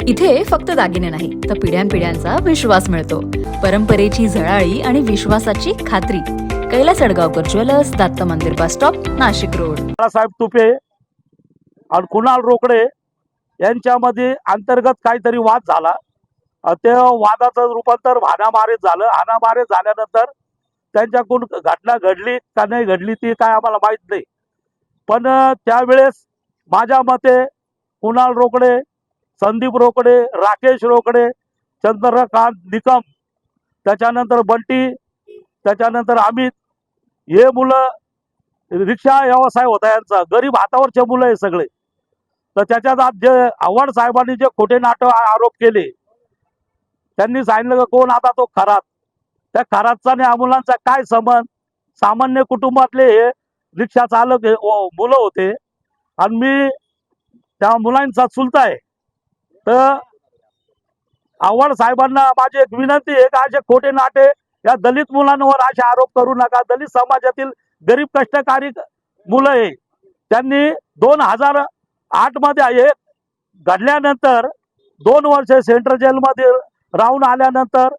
इथे फक्त दागिने नाही तर पिढ्यानपिढ्यांचा विश्वास मिळतो. परंपरेची झळाळी आणि विश्वासाची खात्री. कैलास अडगावकर ज्वेलर्स, दत्त मंदिर bus stop, Nashik road. Balasaheb Tupe आणि कुणाल रोकडे यांच्यामध्ये अंतर्गत काहीतरी वाद झाला. ते वादाचं रूपांतर हाणामारीत झालं. हाणामारीत झाल्यानंतर त्यांच्याकडून घटना घडली का नाही घडली ती काय आम्हाला माहीत नाही. पण त्यावेळेस माझ्या मते कुणाल रोकडे, संदीप रोकडे, राकेश रोकडे, चंद्रकांत निकम, त्याच्यानंतर बंटी, त्याच्यानंतर अमित, हे मुलं रिक्षा व्यवसाय होता यांचा. गरीब हातावरचे मुलं आहे सगळे. तर त्याच्यात आज जे आव्हाड साहेबांनी जे खोटे नाटक आरोप केले, त्यांनी सांगितलं की कोण आता तो खरात. त्या खरातचा आणि मुलांचा काय संबंध? सामान्य कुटुंबातले हे रिक्षा चालक मुलं होते आणि मी त्या मुलांचा चुलता आहे. तर आव्हाड साहेबांना माझी एक विनंती आहे की असे खोटे नाटे या दलित मुलांवर असे आरोप करू नका. दलित समाजातील गरीब कष्टकारी मुलं आहे. त्यांनी 2008 मध्ये हे घडल्यानंतर 2 वर्ष सेंट्रल जेलमध्ये राहून आल्यानंतर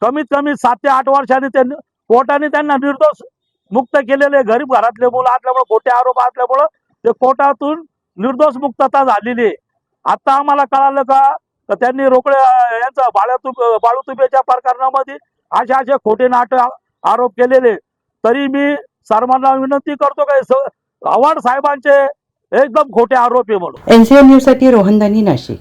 कमीत कमी 7 ते 8 वर्षांनी त्यांनी कोर्टाने त्यांना निर्दोष मुक्त केलेले. गरीब घरातले मुलं असल्यामुळे, खोटे आरोप असल्यामुळं ते कोर्टातून निर्दोष मुक्तता झालेली आहे. आता आम्हाला कळालं का त्यांनी रोकडे यांचा बाळू तुपेच्या प्रकरणामध्ये असे खोटे नाटक आरोप केलेले. तरी मी सर्वांना विनंती करतो की आव्हाड साहेबांचे एकदम खोटे आरोप आहे म्हणून. NCN न्यूज साठी रोहन दानी, नाशिक.